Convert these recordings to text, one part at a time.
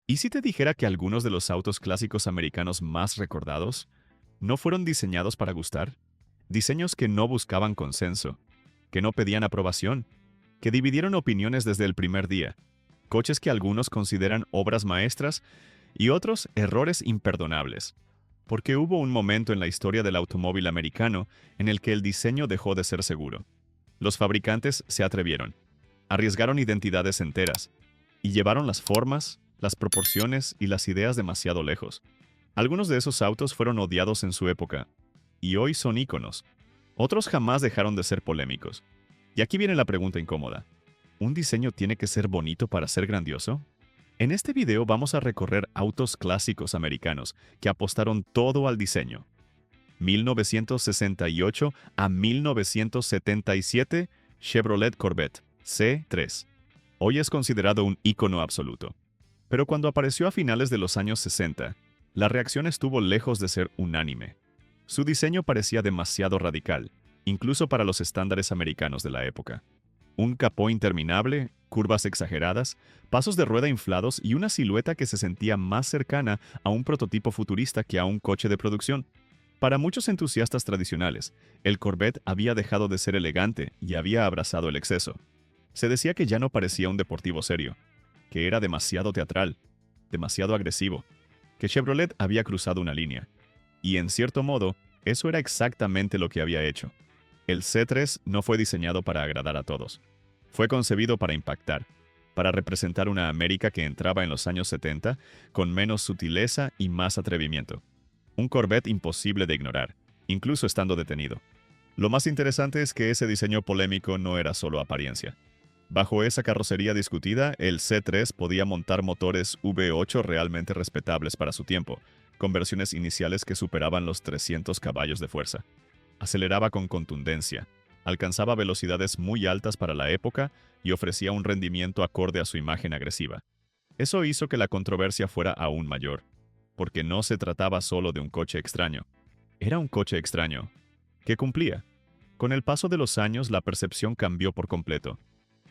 ¿Y si te dijera que algunos de los autos clásicos americanos más recordados no fueron diseñados para gustar? Diseños que no buscaban consenso, que no pedían aprobación, que dividieron opiniones desde el primer día. Coches que algunos consideran obras maestras y otros errores imperdonables. Porque hubo un momento en la historia del automóvil americano en el que el diseño dejó de ser seguro. Los fabricantes se atrevieron, arriesgaron identidades enteras y llevaron las formas, las proporciones y las ideas demasiado lejos. Algunos de esos autos fueron odiados en su época y hoy son íconos. Otros jamás dejaron de ser polémicos. Y aquí viene la pregunta incómoda. ¿Un diseño tiene que ser bonito para ser grandioso? En este video vamos a recorrer autos clásicos americanos que apostaron todo al diseño. 1968 a 1977, Chevrolet Corvette C3. Hoy es considerado un ícono absoluto. Pero cuando apareció a finales de los años 60, la reacción estuvo lejos de ser unánime. Su diseño parecía demasiado radical, incluso para los estándares americanos de la época. Un capó interminable, curvas exageradas, pasos de rueda inflados y una silueta que se sentía más cercana a un prototipo futurista que a un coche de producción. Para muchos entusiastas tradicionales, el Corvette había dejado de ser elegante y había abrazado el exceso. Se decía que ya no parecía un deportivo serio, que era demasiado teatral, demasiado agresivo, que Chevrolet había cruzado una línea. Y en cierto modo, eso era exactamente lo que había hecho. El C3 no fue diseñado para agradar a todos. Fue concebido para impactar, para representar una América que entraba en los años 70 con menos sutileza y más atrevimiento. Un Corvette imposible de ignorar, incluso estando detenido. Lo más interesante es que ese diseño polémico no era solo apariencia. Bajo esa carrocería discutida, el C3 podía montar motores V8 realmente respetables para su tiempo, con versiones iniciales que superaban los 300 caballos de fuerza. Aceleraba con contundencia, alcanzaba velocidades muy altas para la época y ofrecía un rendimiento acorde a su imagen agresiva. Eso hizo que la controversia fuera aún mayor, porque no se trataba solo de un coche extraño. Era un coche extraño, que cumplía. Con el paso de los años, la percepción cambió por completo.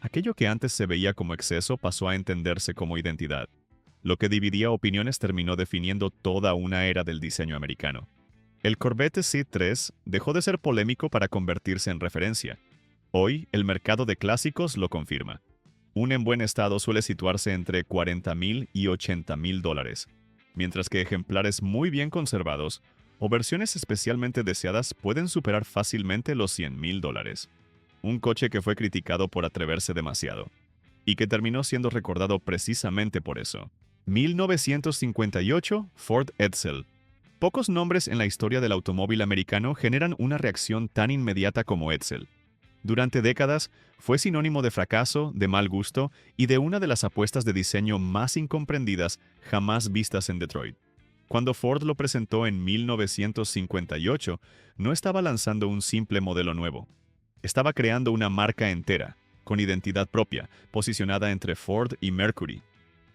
Aquello que antes se veía como exceso pasó a entenderse como identidad. Lo que dividía opiniones terminó definiendo toda una era del diseño americano. El Corvette C3 dejó de ser polémico para convertirse en referencia. Hoy, el mercado de clásicos lo confirma. Un en buen estado suele situarse entre $40,000 y $80,000, mientras que ejemplares muy bien conservados o versiones especialmente deseadas pueden superar fácilmente los $100,000. Un coche que fue criticado por atreverse demasiado, y que terminó siendo recordado precisamente por eso. 1958, Ford Edsel. Pocos nombres en la historia del automóvil americano generan una reacción tan inmediata como Edsel. Durante décadas, fue sinónimo de fracaso, de mal gusto y de una de las apuestas de diseño más incomprendidas jamás vistas en Detroit. Cuando Ford lo presentó en 1958, no estaba lanzando un simple modelo nuevo. Estaba creando una marca entera, con identidad propia, posicionada entre Ford y Mercury.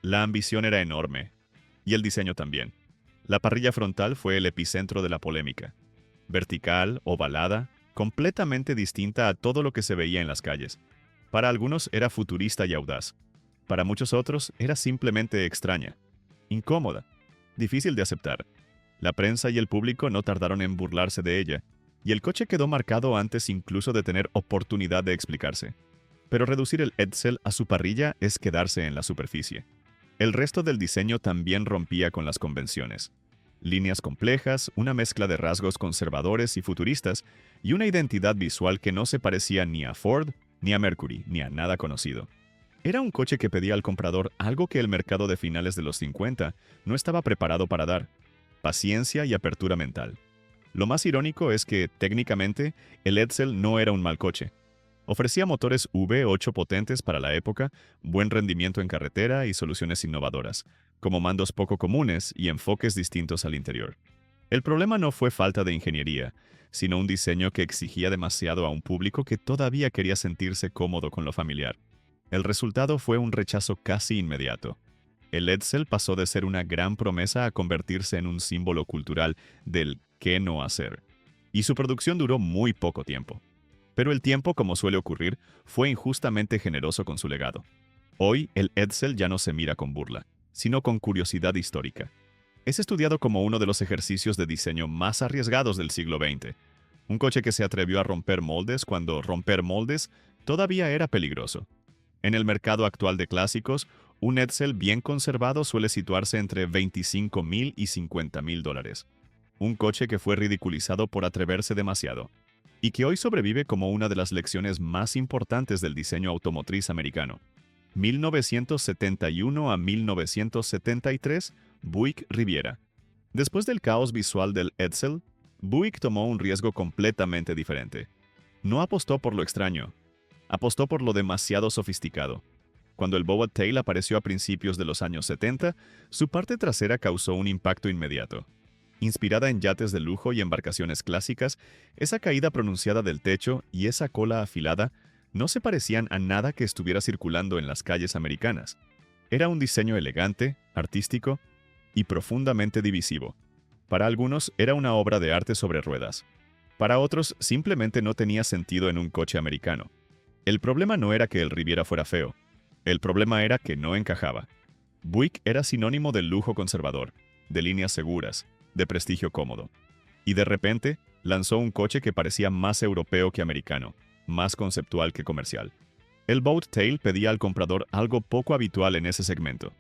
La ambición era enorme, y el diseño también. La parrilla frontal fue el epicentro de la polémica. Vertical, ovalada, completamente distinta a todo lo que se veía en las calles. Para algunos era futurista y audaz. Para muchos otros era simplemente extraña, incómoda, difícil de aceptar. La prensa y el público no tardaron en burlarse de ella, y el coche quedó marcado antes incluso de tener oportunidad de explicarse. Pero reducir el Edsel a su parrilla es quedarse en la superficie. El resto del diseño también rompía con las convenciones. Líneas complejas, una mezcla de rasgos conservadores y futuristas, y una identidad visual que no se parecía ni a Ford, ni a Mercury, ni a nada conocido. Era un coche que pedía al comprador algo que el mercado de finales de los 50 no estaba preparado para dar: paciencia y apertura mental. Lo más irónico es que, técnicamente, el Edsel no era un mal coche. Ofrecía motores V8 potentes para la época, buen rendimiento en carretera y soluciones innovadoras, como mandos poco comunes y enfoques distintos al interior. El problema no fue falta de ingeniería, sino un diseño que exigía demasiado a un público que todavía quería sentirse cómodo con lo familiar. El resultado fue un rechazo casi inmediato. El Edsel pasó de ser una gran promesa a convertirse en un símbolo cultural del qué no hacer. Y su producción duró muy poco tiempo. Pero el tiempo, como suele ocurrir, fue injustamente generoso con su legado. Hoy, el Edsel ya no se mira con burla. sino con curiosidad histórica. Es estudiado como uno de los ejercicios de diseño más arriesgados del siglo XX. Un coche que se atrevió a romper moldes cuando romper moldes todavía era peligroso. En el mercado actual de clásicos, un Edsel bien conservado suele situarse entre $25,000 y $50,000. Un coche que fue ridiculizado por atreverse demasiado, y que hoy sobrevive como una de las lecciones más importantes del diseño automotriz americano. 1971 a 1973, Buick Riviera. Después del caos visual del Edsel, Buick tomó un riesgo completamente diferente. No apostó por lo extraño, apostó por lo demasiado sofisticado. Cuando el Boat Tail apareció a principios de los años 70, su parte trasera causó un impacto inmediato. Inspirada en yates de lujo y embarcaciones clásicas, esa caída pronunciada del techo y esa cola afilada no se parecían a nada que estuviera circulando en las calles americanas. Era un diseño elegante, artístico y profundamente divisivo. Para algunos era una obra de arte sobre ruedas. Para otros simplemente no tenía sentido en un coche americano. El problema no era que el Riviera fuera feo. El problema era que no encajaba. Buick era sinónimo del lujo conservador, de líneas seguras, de prestigio cómodo. Y de repente, lanzó un coche que parecía más europeo que americano, más conceptual que comercial. El Boat Tail pedía al comprador algo poco habitual en ese segmento: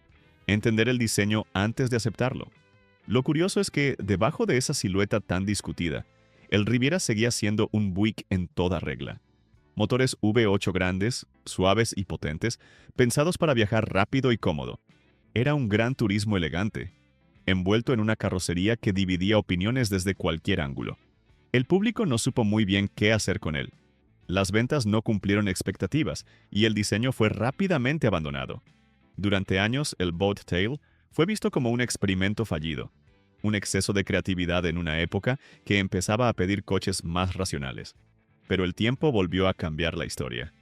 entender el diseño antes de aceptarlo. Lo curioso es que, debajo de esa silueta tan discutida, el Riviera seguía siendo un Buick en toda regla. Motores V8 grandes, suaves y potentes, pensados para viajar rápido y cómodo. Era un gran turismo elegante, envuelto en una carrocería que dividía opiniones desde cualquier ángulo. El público no supo muy bien qué hacer con él. Las ventas no cumplieron expectativas y el diseño fue rápidamente abandonado. Durante años, el Boat Tail fue visto como un experimento fallido, un exceso de creatividad en una época que empezaba a pedir coches más racionales. Pero el tiempo volvió a cambiar la historia.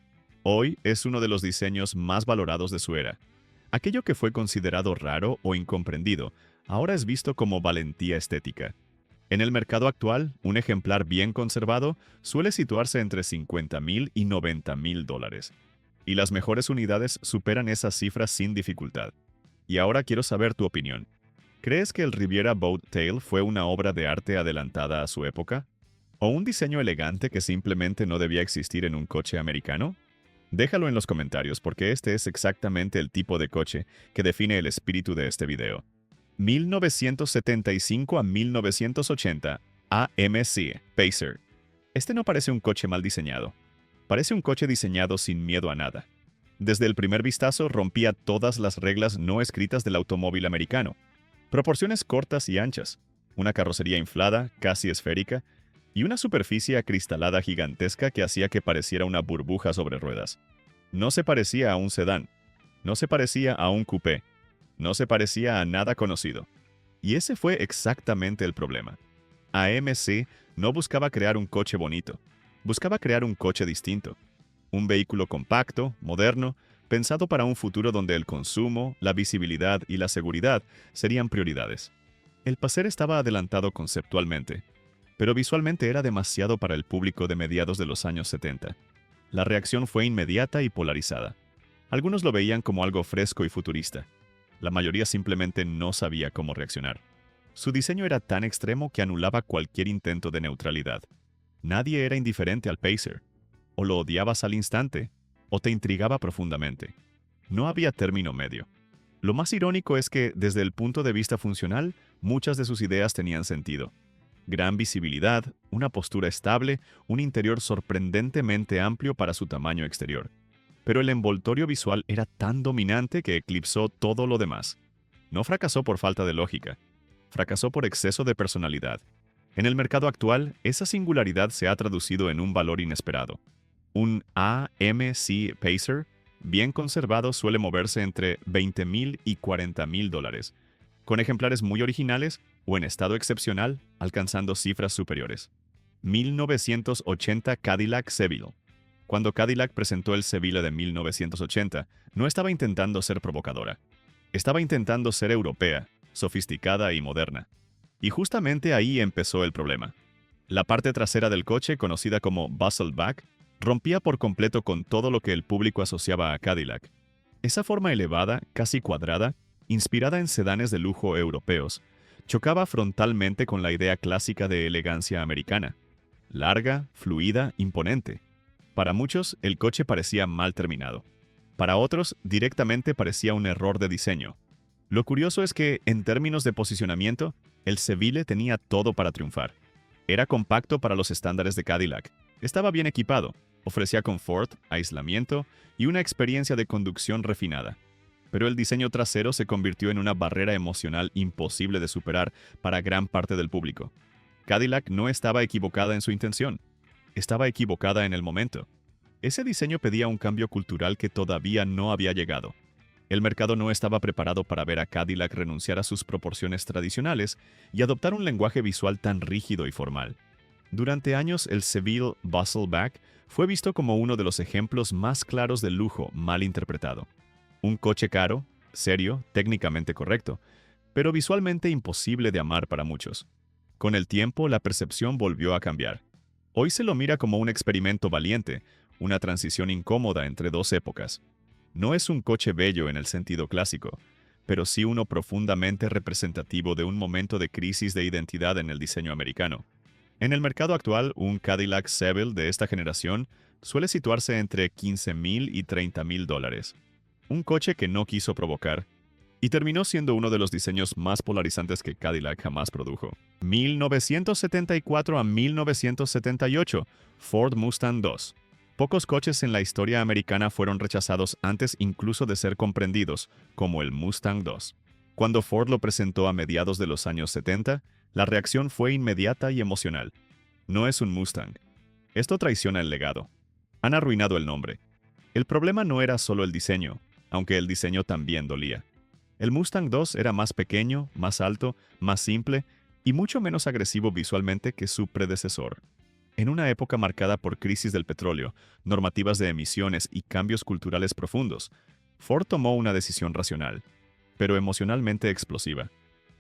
Hoy es uno de los diseños más valorados de su era. Aquello que fue considerado raro o incomprendido, ahora es visto como valentía estética. En el mercado actual, un ejemplar bien conservado suele situarse entre $50,000 y $90,000. Y las mejores unidades superan esas cifras sin dificultad. Y ahora quiero saber tu opinión. ¿Crees que el Riviera Boat Tail fue una obra de arte adelantada a su época? ¿O un diseño elegante que simplemente no debía existir en un coche americano? Déjalo en los comentarios porque este es exactamente el tipo de coche que define el espíritu de este video. 1975 a 1980, AMC Pacer. Este no parece un coche mal diseñado. Parece un coche diseñado sin miedo a nada. Desde el primer vistazo rompía todas las reglas no escritas del automóvil americano. Proporciones cortas y anchas, una carrocería inflada, casi esférica, y una superficie acristalada gigantesca que hacía que pareciera una burbuja sobre ruedas. No se parecía a un sedán, no se parecía a un coupé, no se parecía a nada conocido. Y ese fue exactamente el problema. AMC no buscaba crear un coche bonito, buscaba crear un coche distinto. Un vehículo compacto, moderno, pensado para un futuro donde el consumo, la visibilidad y la seguridad serían prioridades. El Pacer estaba adelantado conceptualmente, pero visualmente era demasiado para el público de mediados de los años 70. La reacción fue inmediata y polarizada. Algunos lo veían como algo fresco y futurista. La mayoría simplemente no sabía cómo reaccionar. Su diseño era tan extremo que anulaba cualquier intento de neutralidad. Nadie era indiferente al Pacer. O lo odiabas al instante, o te intrigaba profundamente. No había término medio. Lo más irónico es que, desde el punto de vista funcional, muchas de sus ideas tenían sentido. Gran visibilidad, una postura estable, un interior sorprendentemente amplio para su tamaño exterior. Pero el envoltorio visual era tan dominante que eclipsó todo lo demás. No fracasó por falta de lógica, fracasó por exceso de personalidad. En el mercado actual, esa singularidad se ha traducido en un valor inesperado. Un AMC Pacer bien conservado suele moverse entre $20,000 y $40,000, con ejemplares muy originales o en estado excepcional, alcanzando cifras superiores. 1980 Cadillac Seville. Cuando Cadillac presentó el Seville de 1980, no estaba intentando ser provocadora. Estaba intentando ser europea, sofisticada y moderna. Y justamente ahí empezó el problema. La parte trasera del coche, conocida como Bustleback, rompía por completo con todo lo que el público asociaba a Cadillac. Esa forma elevada, casi cuadrada, inspirada en sedanes de lujo europeos, chocaba frontalmente con la idea clásica de elegancia americana. Larga, fluida, imponente. Para muchos, el coche parecía mal terminado. Para otros, directamente parecía un error de diseño. Lo curioso es que, en términos de posicionamiento, el Seville tenía todo para triunfar. Era compacto para los estándares de Cadillac, estaba bien equipado, ofrecía confort, aislamiento y una experiencia de conducción refinada. Pero el diseño trasero se convirtió en una barrera emocional imposible de superar para gran parte del público. Cadillac no estaba equivocada en su intención, estaba equivocada en el momento. Ese diseño pedía un cambio cultural que todavía no había llegado. El mercado no estaba preparado para ver a Cadillac renunciar a sus proporciones tradicionales y adoptar un lenguaje visual tan rígido y formal. Durante años, el Seville Bustleback fue visto como uno de los ejemplos más claros del lujo mal interpretado. Un coche caro, serio, técnicamente correcto, pero visualmente imposible de amar para muchos. Con el tiempo, la percepción volvió a cambiar. Hoy se lo mira como un experimento valiente, una transición incómoda entre dos épocas. No es un coche bello en el sentido clásico, pero sí uno profundamente representativo de un momento de crisis de identidad en el diseño americano. En el mercado actual, un Cadillac Seville de esta generación suele situarse entre $15,000 y $30,000. Un coche que no quiso provocar, y terminó siendo uno de los diseños más polarizantes que Cadillac jamás produjo. 1974 a 1978, Ford Mustang II. Pocos coches en la historia americana fueron rechazados antes incluso de ser comprendidos, como el Mustang II. Cuando Ford lo presentó a mediados de los años 70, la reacción fue inmediata y emocional. No es un Mustang. Esto traiciona el legado. Han arruinado el nombre. El problema no era solo el diseño, aunque el diseño también dolía. El Mustang II era más pequeño, más alto, más simple y mucho menos agresivo visualmente que su predecesor. En una época marcada por crisis del petróleo, normativas de emisiones y cambios culturales profundos, Ford tomó una decisión racional, pero emocionalmente explosiva.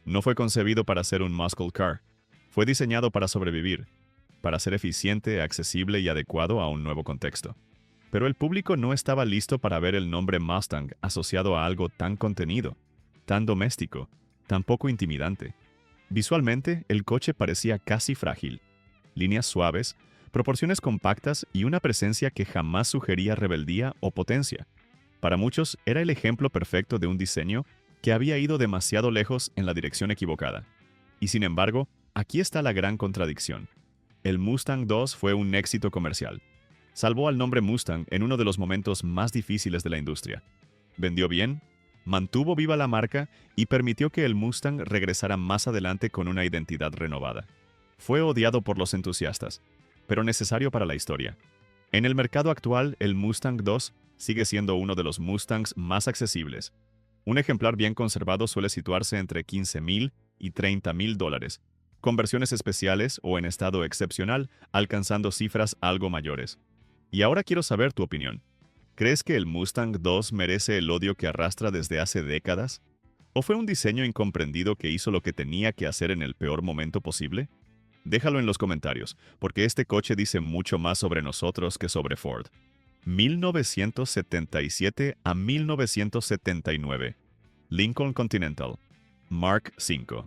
No fue concebido para ser un muscle car. Fue diseñado para sobrevivir, para ser eficiente, accesible y adecuado a un nuevo contexto. Pero el público no estaba listo para ver el nombre Mustang asociado a algo tan contenido, tan doméstico, tan poco intimidante. Visualmente, el coche parecía casi frágil. Líneas suaves, proporciones compactas y una presencia que jamás sugería rebeldía o potencia. Para muchos, era el ejemplo perfecto de un diseño que había ido demasiado lejos en la dirección equivocada. Y sin embargo, aquí está la gran contradicción. El Mustang II fue un éxito comercial. Salvó al nombre Mustang en uno de los momentos más difíciles de la industria. Vendió bien, mantuvo viva la marca y permitió que el Mustang regresara más adelante con una identidad renovada. Fue odiado por los entusiastas, pero necesario para la historia. En el mercado actual, el Mustang II sigue siendo uno de los Mustangs más accesibles. Un ejemplar bien conservado suele situarse entre $15,000 y $30,000, con versiones especiales o en estado excepcional, alcanzando cifras algo mayores. Y ahora quiero saber tu opinión. ¿Crees que el Mustang II merece el odio que arrastra desde hace décadas? ¿O fue un diseño incomprendido que hizo lo que tenía que hacer en el peor momento posible? Déjalo en los comentarios, porque este coche dice mucho más sobre nosotros que sobre Ford. 1977 a 1979. Lincoln Continental. Mark V.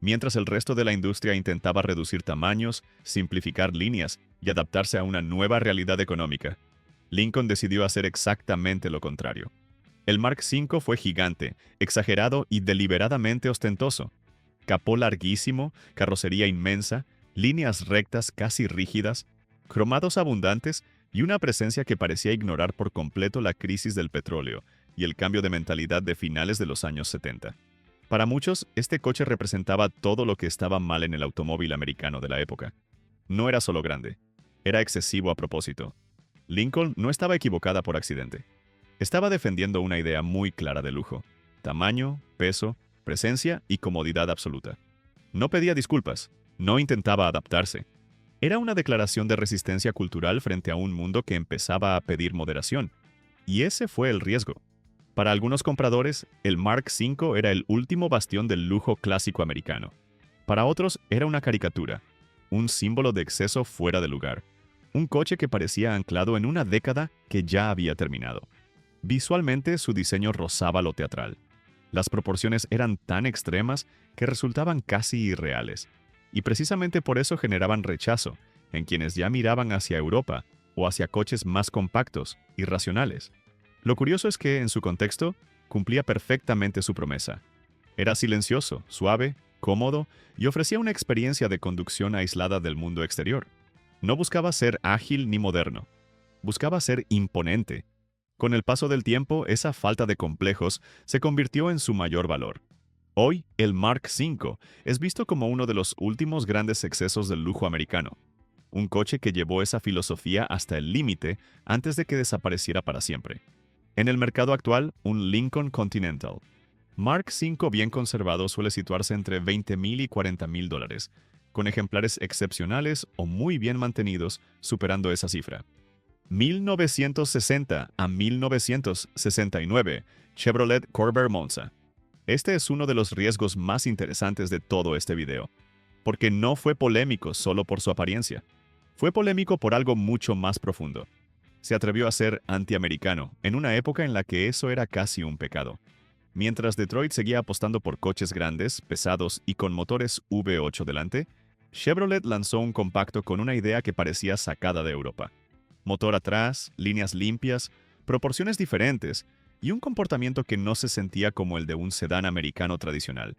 Mientras el resto de la industria intentaba reducir tamaños, simplificar líneas y adaptarse a una nueva realidad económica, Lincoln decidió hacer exactamente lo contrario. El Mark V fue gigante, exagerado y deliberadamente ostentoso. Capó larguísimo, carrocería inmensa, líneas rectas casi rígidas, cromados abundantes y una presencia que parecía ignorar por completo la crisis del petróleo y el cambio de mentalidad de finales de los años 70. Para muchos, este coche representaba todo lo que estaba mal en el automóvil americano de la época. No era solo grande, era excesivo a propósito. Lincoln no estaba equivocada por accidente. Estaba defendiendo una idea muy clara de lujo: tamaño, peso, presencia y comodidad absoluta. No pedía disculpas, no intentaba adaptarse. Era una declaración de resistencia cultural frente a un mundo que empezaba a pedir moderación. Y ese fue el riesgo. Para algunos compradores, el Mark V era el último bastión del lujo clásico americano. Para otros, era una caricatura, un símbolo de exceso fuera de lugar, un coche que parecía anclado en una década que ya había terminado. Visualmente, su diseño rozaba lo teatral. Las proporciones eran tan extremas que resultaban casi irreales, y precisamente por eso generaban rechazo en quienes ya miraban hacia Europa o hacia coches más compactos y racionales. Lo curioso es que, en su contexto, cumplía perfectamente su promesa. Era silencioso, suave, cómodo y ofrecía una experiencia de conducción aislada del mundo exterior. No buscaba ser ágil ni moderno. Buscaba ser imponente. Con el paso del tiempo, esa falta de complejos se convirtió en su mayor valor. Hoy, el Mark V es visto como uno de los últimos grandes excesos del lujo americano. Un coche que llevó esa filosofía hasta el límite antes de que desapareciera para siempre. En el mercado actual, un Lincoln Continental Mark V bien conservado suele situarse entre $20,000 y $40,000, con ejemplares excepcionales o muy bien mantenidos superando esa cifra. 1960 a 1969, Chevrolet Corvair Monza. Este es uno de los riesgos más interesantes de todo este video, porque no fue polémico solo por su apariencia. Fue polémico por algo mucho más profundo. Se atrevió a ser antiamericano en una época en la que eso era casi un pecado. Mientras Detroit seguía apostando por coches grandes, pesados y con motores V8 delante, Chevrolet lanzó un compacto con una idea que parecía sacada de Europa. Motor atrás, líneas limpias, proporciones diferentes y un comportamiento que no se sentía como el de un sedán americano tradicional.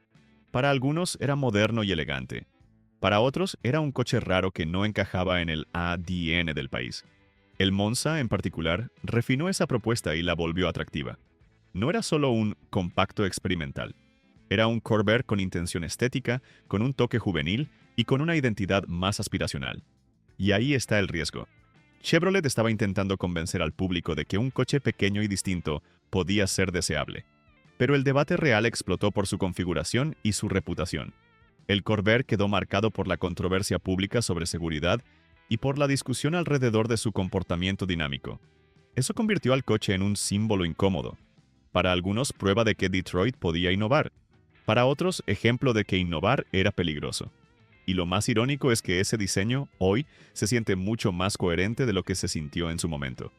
Para algunos era moderno y elegante. Para otros era un coche raro que no encajaba en el ADN del país. El Monza, en particular, refinó esa propuesta y la volvió atractiva. No era solo un compacto experimental. Era un Corvair con intención estética, con un toque juvenil y con una identidad más aspiracional. Y ahí está el riesgo. Chevrolet estaba intentando convencer al público de que un coche pequeño y distinto podía ser deseable. Pero el debate real explotó por su configuración y su reputación. El Corvair quedó marcado por la controversia pública sobre seguridad y por la discusión alrededor de su comportamiento dinámico. Eso convirtió al coche en un símbolo incómodo. Para algunos, prueba de que Detroit podía innovar. Para otros, ejemplo de que innovar era peligroso. Y lo más irónico es que ese diseño, hoy, se siente mucho más coherente de lo que se sintió en su momento.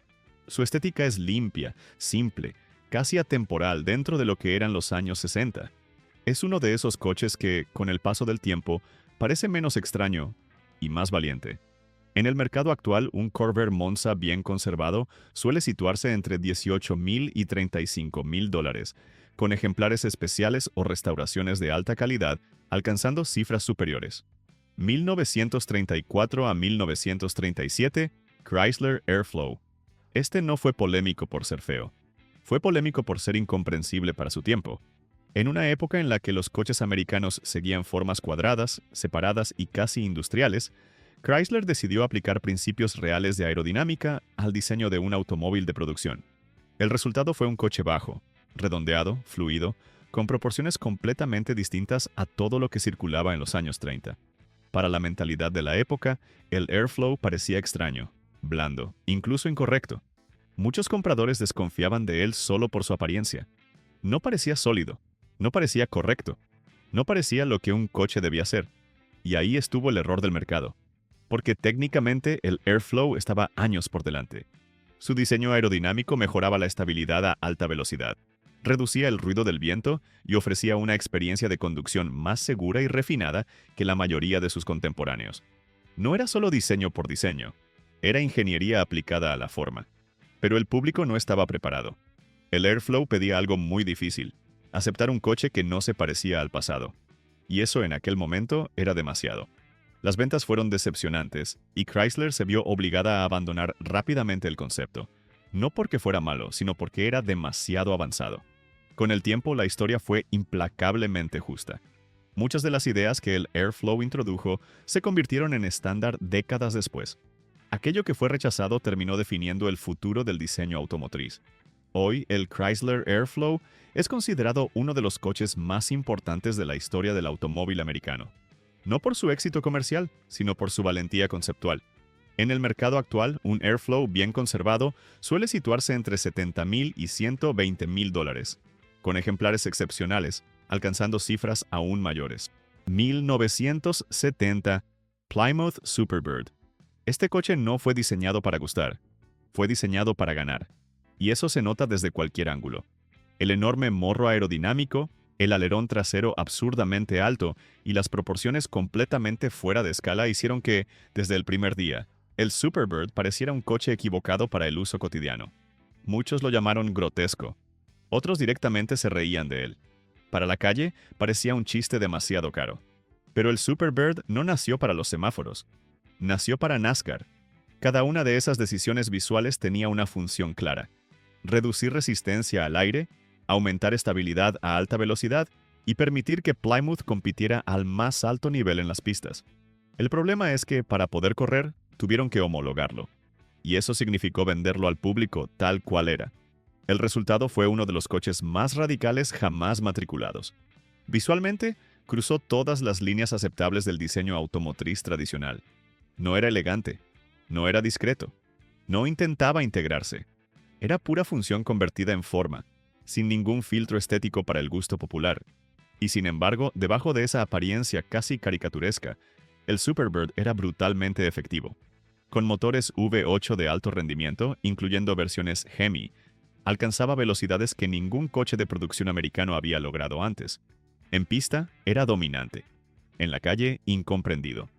Su estética es limpia, simple, casi atemporal dentro de lo que eran los años 60. Es uno de esos coches que, con el paso del tiempo, parece menos extraño y más valiente. En el mercado actual, un Corvair Monza bien conservado suele situarse entre $18,000 y $35,000, con ejemplares especiales o restauraciones de alta calidad alcanzando cifras superiores. 1934 a 1937, Chrysler Airflow. Este no fue polémico por ser feo. Fue polémico por ser incomprensible para su tiempo. En una época en la que los coches americanos seguían formas cuadradas, separadas y casi industriales, Chrysler decidió aplicar principios reales de aerodinámica al diseño de un automóvil de producción. El resultado fue un coche bajo, redondeado, fluido, con proporciones completamente distintas a todo lo que circulaba en los años 30. Para la mentalidad de la época, el Airflow parecía extraño, blando, incluso incorrecto. Muchos compradores desconfiaban de él solo por su apariencia. No parecía sólido, no parecía correcto, no parecía lo que un coche debía ser. Y ahí estuvo el error del mercado. Porque técnicamente el Airflow estaba años por delante. Su diseño aerodinámico mejoraba la estabilidad a alta velocidad, reducía el ruido del viento y ofrecía una experiencia de conducción más segura y refinada que la mayoría de sus contemporáneos. No era solo diseño por diseño, era ingeniería aplicada a la forma. Pero el público no estaba preparado. El Airflow pedía algo muy difícil, aceptar un coche que no se parecía al pasado. Y eso en aquel momento era demasiado. Las ventas fueron decepcionantes y Chrysler se vio obligada a abandonar rápidamente el concepto. No porque fuera malo, sino porque era demasiado avanzado. Con el tiempo, la historia fue implacablemente justa. Muchas de las ideas que el Airflow introdujo se convirtieron en estándar décadas después. Aquello que fue rechazado terminó definiendo el futuro del diseño automotriz. Hoy, el Chrysler Airflow es considerado uno de los coches más importantes de la historia del automóvil americano. No por su éxito comercial, sino por su valentía conceptual. En el mercado actual, un Airflow bien conservado suele situarse entre $70,000 y $120,000, con ejemplares excepcionales, alcanzando cifras aún mayores. 1970, Plymouth Superbird. Este coche no fue diseñado para gustar, fue diseñado para ganar. Y eso se nota desde cualquier ángulo. El enorme morro aerodinámico, el alerón trasero absurdamente alto y las proporciones completamente fuera de escala hicieron que, desde el primer día, el Superbird pareciera un coche equivocado para el uso cotidiano. Muchos lo llamaron grotesco. Otros directamente se reían de él. Para la calle, parecía un chiste demasiado caro. Pero el Superbird no nació para los semáforos. Nació para NASCAR. Cada una de esas decisiones visuales tenía una función clara: reducir resistencia al aire, aumentar estabilidad a alta velocidad y permitir que Plymouth compitiera al más alto nivel en las pistas. El problema es que, para poder correr, tuvieron que homologarlo. Y eso significó venderlo al público tal cual era. El resultado fue uno de los coches más radicales jamás matriculados. Visualmente, cruzó todas las líneas aceptables del diseño automotriz tradicional. No era elegante, no era discreto, no intentaba integrarse. Era pura función convertida en forma, sin ningún filtro estético para el gusto popular. Y sin embargo, debajo de esa apariencia casi caricaturesca, el Superbird era brutalmente efectivo. Con motores V8 de alto rendimiento, incluyendo versiones Hemi, alcanzaba velocidades que ningún coche de producción americano había logrado antes. En pista, era dominante. En la calle, incomprendido.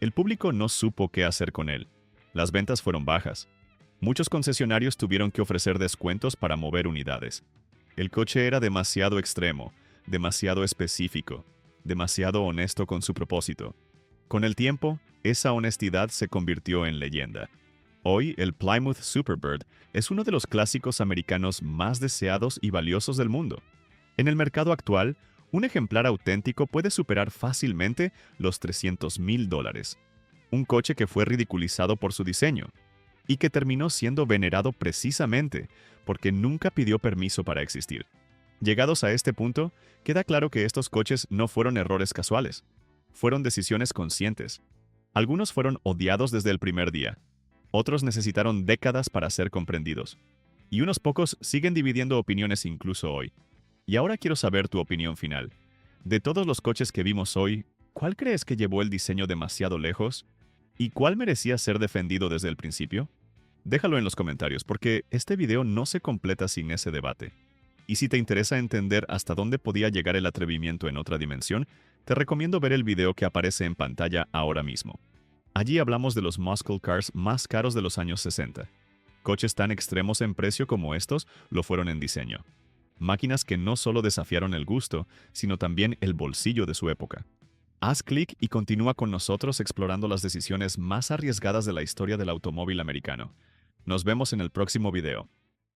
El público no supo qué hacer con él. Las ventas fueron bajas. Muchos concesionarios tuvieron que ofrecer descuentos para mover unidades. El coche era demasiado extremo, demasiado específico, demasiado honesto con su propósito. Con el tiempo, esa honestidad se convirtió en leyenda. Hoy, el Plymouth Superbird es uno de los clásicos americanos más deseados y valiosos del mundo. En el mercado actual, un ejemplar auténtico puede superar fácilmente los $300,000. Un coche que fue ridiculizado por su diseño y que terminó siendo venerado precisamente porque nunca pidió permiso para existir. Llegados a este punto, queda claro que estos coches no fueron errores casuales. Fueron decisiones conscientes. Algunos fueron odiados desde el primer día. Otros necesitaron décadas para ser comprendidos. Y unos pocos siguen dividiendo opiniones incluso hoy. Y ahora quiero saber tu opinión final. De todos los coches que vimos hoy, ¿cuál crees que llevó el diseño demasiado lejos? ¿Y cuál merecía ser defendido desde el principio? Déjalo en los comentarios, porque este video no se completa sin ese debate. Y si te interesa entender hasta dónde podía llegar el atrevimiento en otra dimensión, te recomiendo ver el video que aparece en pantalla ahora mismo. Allí hablamos de los muscle cars más caros de los años 60. Coches tan extremos en precio como estos lo fueron en diseño. Máquinas que no solo desafiaron el gusto, sino también el bolsillo de su época. Haz clic y continúa con nosotros explorando las decisiones más arriesgadas de la historia del automóvil americano. Nos vemos en el próximo video.